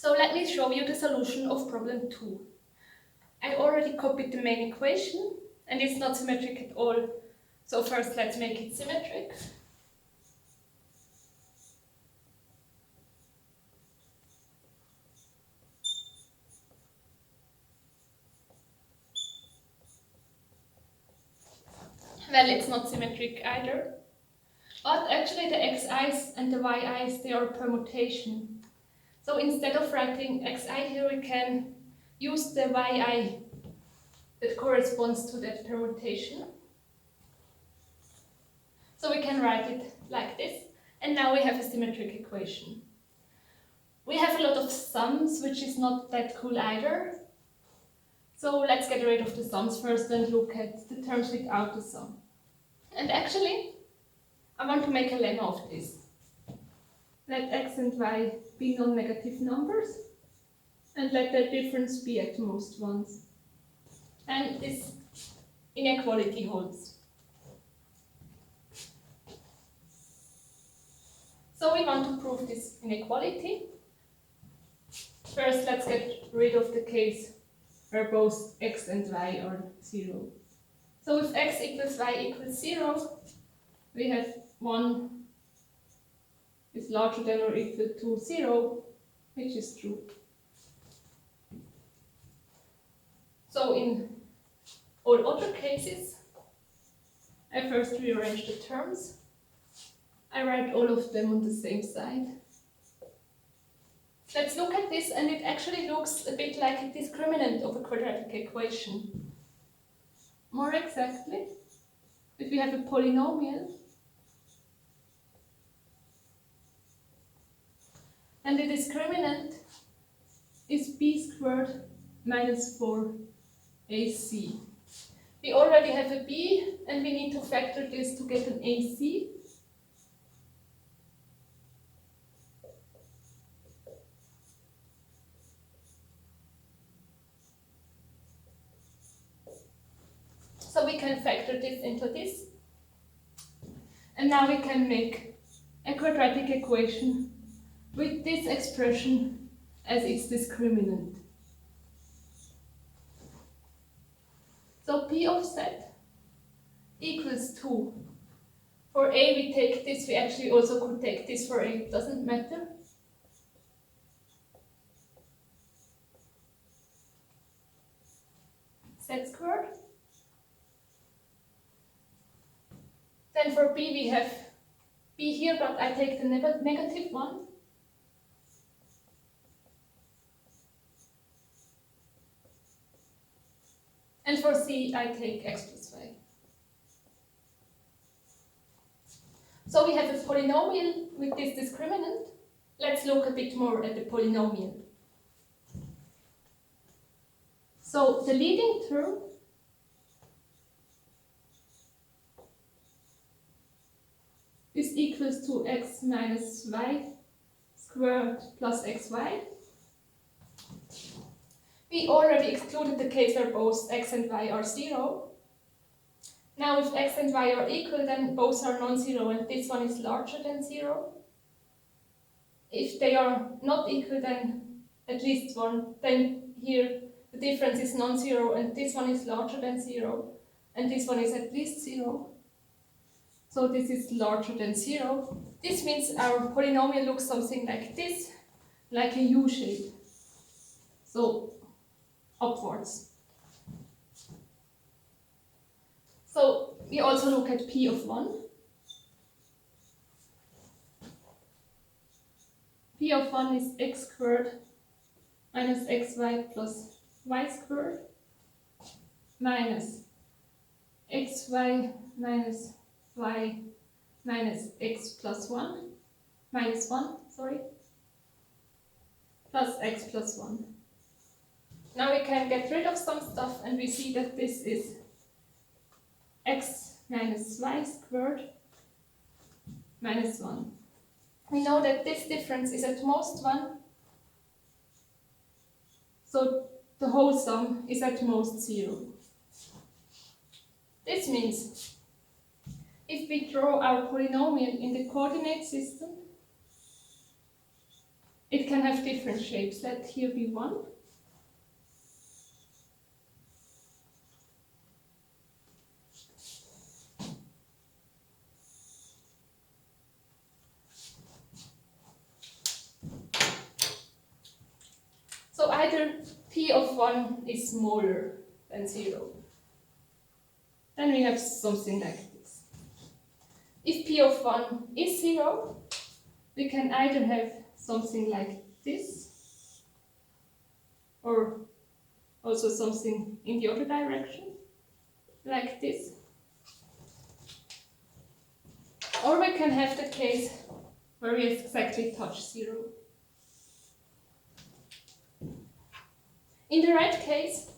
So let me show you the solution of problem 2. I already copied the main equation and it's not symmetric at all. So first let's make it symmetric. Well, it's not symmetric either. But actually the xi's and the yi's, they are a permutation. So instead of writing xi here, we can use the yi that corresponds to that permutation. So we can write it like this. And now we have a symmetric equation. We have a lot of sums, which is not that cool either. So let's get rid of the sums first and look at the terms without the sum. And actually, I want to make a lemma of this. Let x and y be non-negative numbers, and let their difference be at most 1s. And this inequality holds. So we want to prove this inequality. First, let's get rid of the case where both x and y are 0. So if x equals y equals 0, we have 1 is larger than or equal to 0, which is true. So in all other cases, I first rearrange the terms. I write all of them on the same side. Let's look at this, and it actually looks a bit like a discriminant of a quadratic equation. More exactly, if we have a polynomial, and the discriminant is b squared minus 4ac. We already have a b, and we need to factor this to get an ac. So we can factor this into this. And now we can make a quadratic equation with this expression as its discriminant. So p of z equals 2. For a we take this, we actually also could take this for a, it doesn't matter. Z squared. Then for b we have b here, but I take the negative one. And for c I take x plus y. So we have a polynomial with this discriminant. Let's look a bit more at the polynomial. So the leading term is equals to x minus y squared plus xy. We already excluded the case where both x and y are 0. Now if x and y are equal, then both are non-zero and this one is larger than 0. If they are not equal, then at least one, then here the difference is non-zero and this one is larger than 0 and this one is at least 0. So this is larger than 0. This means our polynomial looks something like this, like a U shape. So upwards. So we also look at p of 1. P of 1 is x squared minus xy plus y squared minus xy minus y minus x plus 1 minus 1, sorry, plus x plus 1. Now we can get rid of some stuff and we see that this is x minus y squared minus 1. We know that this difference is at most 1, so the whole sum is at most 0. This means if we draw our polynomial in the coordinate system, it can have different shapes. Let here be one. So either p of 1 is smaller than 0. Then we have something like this. If p of 1 is 0, we can either have something like this, or also something in the other direction, like this. Or we can have the case where we exactly touch 0. In the right case,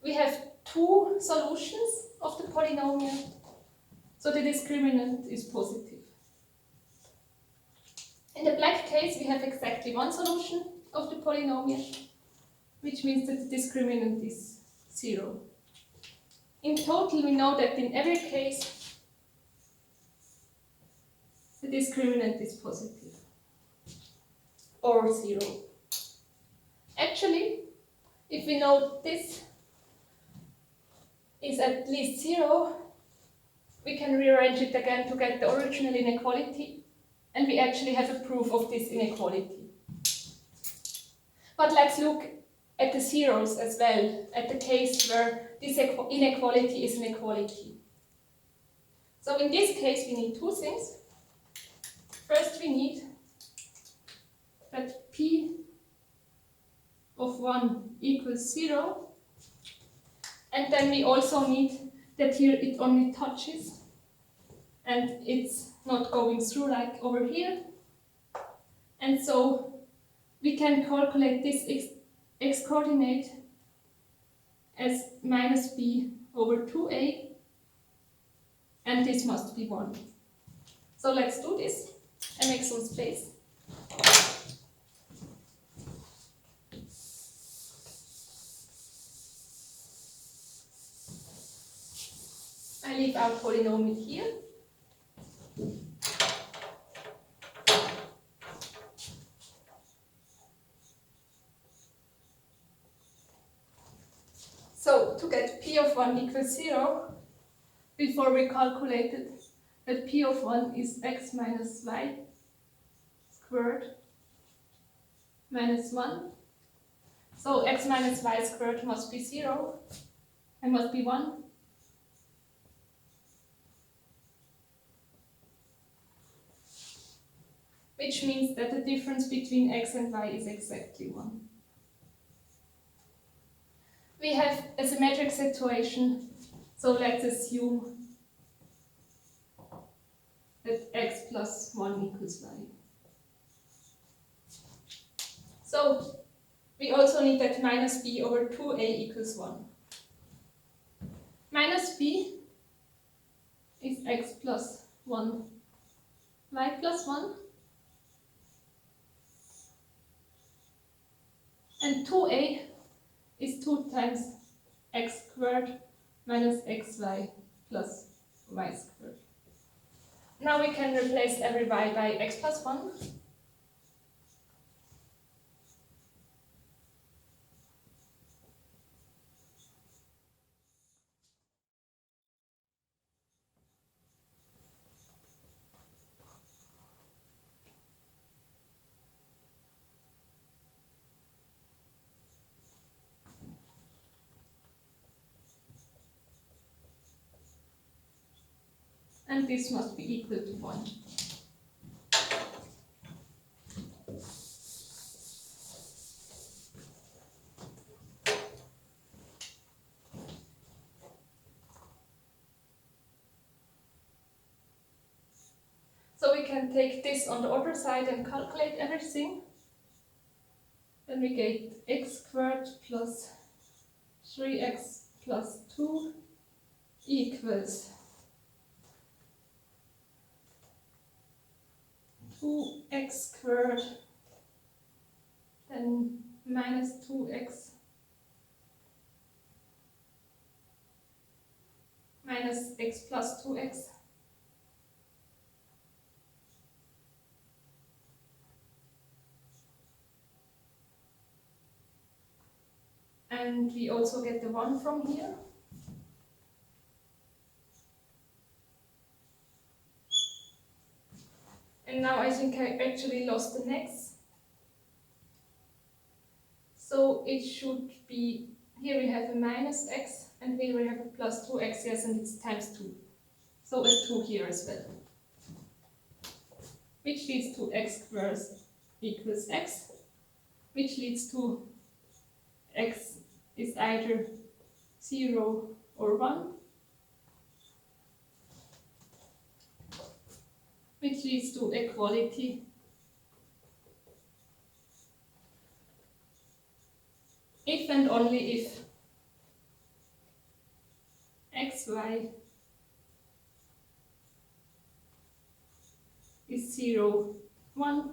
we have two solutions of the polynomial, so the discriminant is positive. In the black case, we have exactly one solution of the polynomial, which means that the discriminant is 0. In total, we know that in every case, the discriminant is positive, or 0. Actually, if we know this is at least 0, we can rearrange it again to get the original inequality, and we actually have a proof of this inequality. But let's look at the zeros as well, at the case where this inequality is an equality. So in this case, we need two things. First, we need that p of 1 equals 0, and then we also need that here it only touches and it's not going through like over here. And so we can calculate this x coordinate as minus b over 2a, and this must be 1. So let's do this and make some space. I leave our polynomial here. So to get p of 1 equals 0, before we calculated that p of 1 is x minus y squared minus 1. So x minus y squared must be 0 and must be 1. Which means that the difference between x and y is exactly 1. We have a symmetric situation, so let's assume that x plus 1 equals y. So we also need that minus b over 2a equals 1. Minus b is x plus 1, y plus 1. And 2a is 2 times x squared minus xy plus y squared. Now we can replace every y by x plus 1. And this must be equal to 1. So we can take this on the other side and calculate everything. Then we get x squared plus 3x plus 2 equals 2x squared, then minus 2x minus x plus 2x and we also get the 1 from here. And now I think I actually lost the next. So it should be, here we have a minus x, and here we have a plus 2x, yes, and it's times 2. So a 2 here as well. Which leads to x squared equals x, which leads to x is either 0 or 1, which leads to equality if and only if xy is 0, 1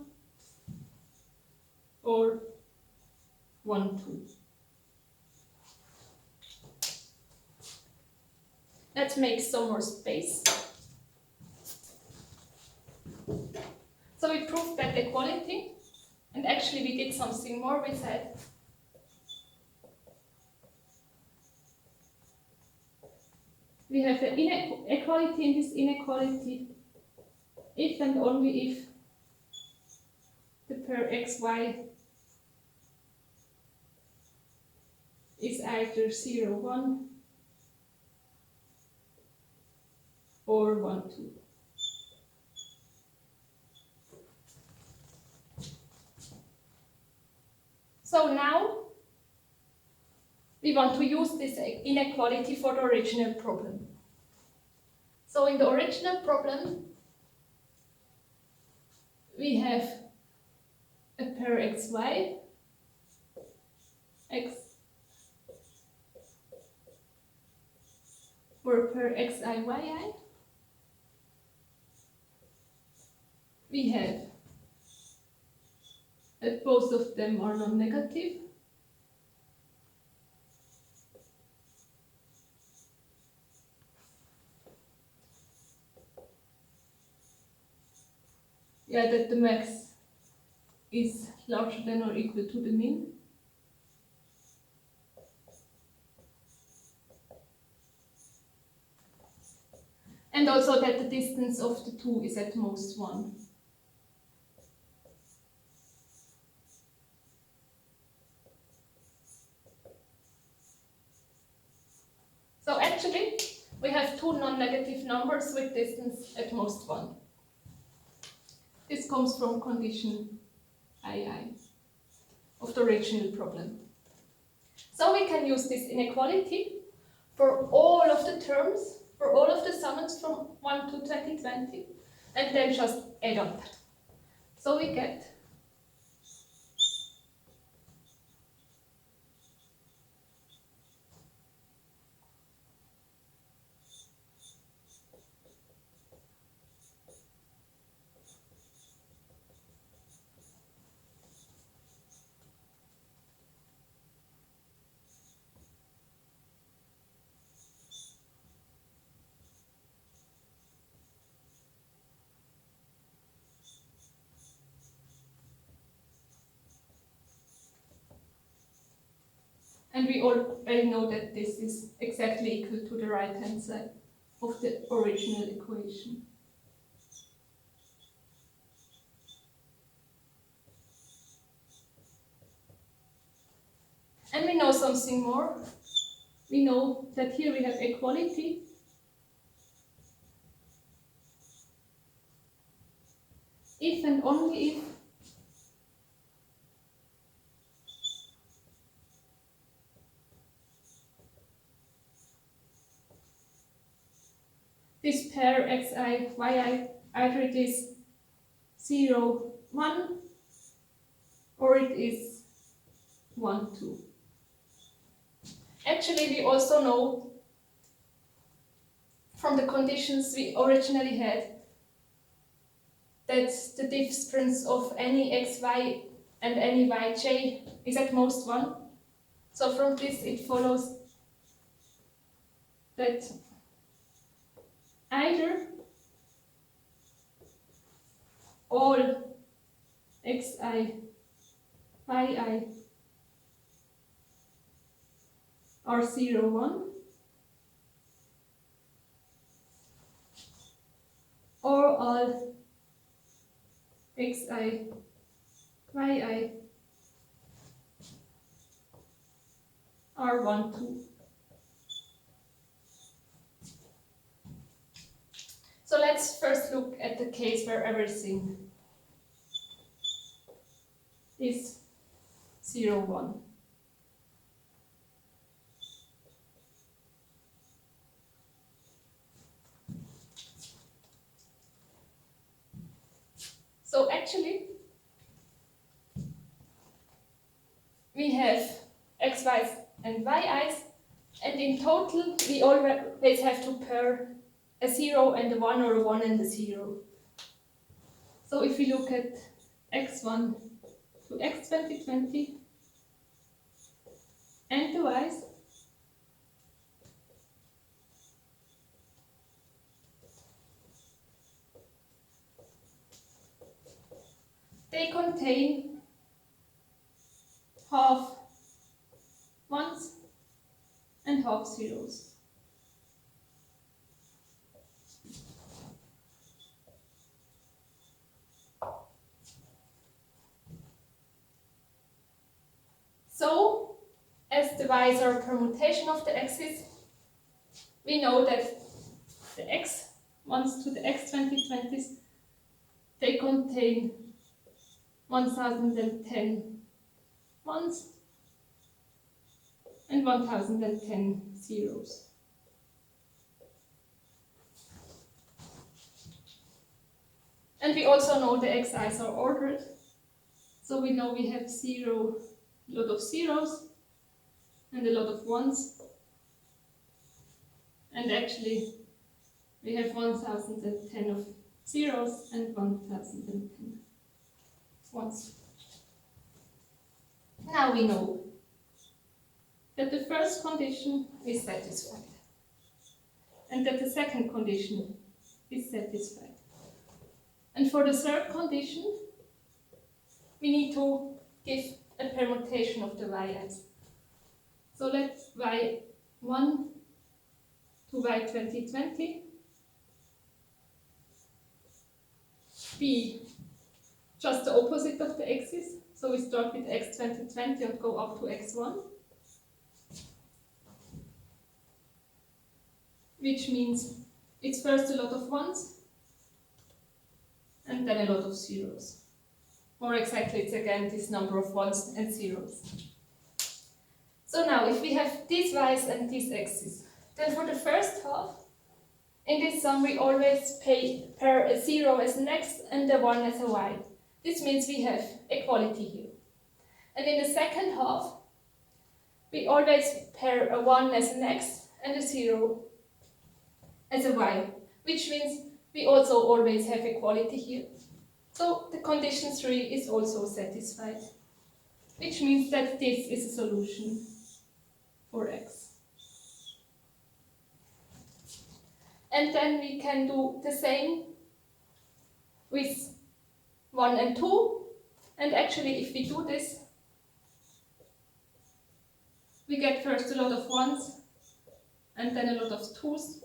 or 1, 2. Let's make some more space. So we proved that equality, and actually we did something more. We said we have an inequality in this inequality if and only if the pair xy is either 0, 1 or 1, 2. So now we want to use this inequality for the original problem. So in the original problem, we have a pair xy, x, or a pair xi, yi. We have that both of them are non-negative. Yeah, that the max is larger than or equal to the mean. And also that the distance of the two is at most 1. So actually, we have two non-negative numbers with distance at most 1. This comes from condition II of the original problem. So we can use this inequality for all of the terms, for all of the summations from 1 to 2020, and then just add up. So we get and we already know that this is exactly equal to the right-hand side of the original equation. And we know something more. We know that here we have equality if and only if this pair xi, yi, either it is 0, 1 or it is 1, 2. Actually, we also know from the conditions we originally had that the difference of any xy and any yj is at most 1. So from this it follows that either all xi, yi are 0, 1, or all xi, yi are 1, 2. So let's first look at the case where everything is 0, 1. So actually, we have xy's and yi's, and in total we always have to pair a 0 and a 1 or a 1 and a 0. So if we look at x1 to x2020 and the y's, they contain half ones and half zeros. So, as the y's are a permutation of the x's, we know that the x1s to the x2020s, they contain 1010 ones and 1010 zeros. And we also know the xi's are ordered, so we know we have a lot of zeros and a lot of ones, and actually we have 1010 of zeros and 1010 ones. Now we know that the first condition is satisfied and that the second condition is satisfied. And for the third condition, we need to give a permutation of the y's. So let y1 to y2020 be just the opposite of the x's. So we start with x2020 and go up to x1, which means it's first a lot of ones and then a lot of zeros. More exactly, it's again this number of ones and zeros. So now, if we have these y's and these x's, then for the first half, in this sum we always pair a 0 as an x and a 1 as a y. This means we have equality here. And in the second half, we always pair a 1 as an x and a 0 as a y, which means we also always have equality here. So the condition 3 is also satisfied, which means that this is a solution for x. And then we can do the same with 1 and 2. And actually, if we do this, we get first a lot of 1s and then a lot of 2s.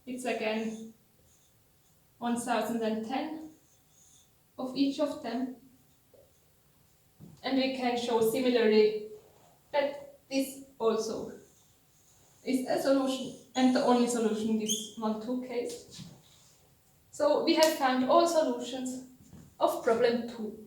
It's again 1010 of each of them. And we can show similarly that this also is a solution and the only solution in this 1-2 case. So we have found all solutions of problem 2.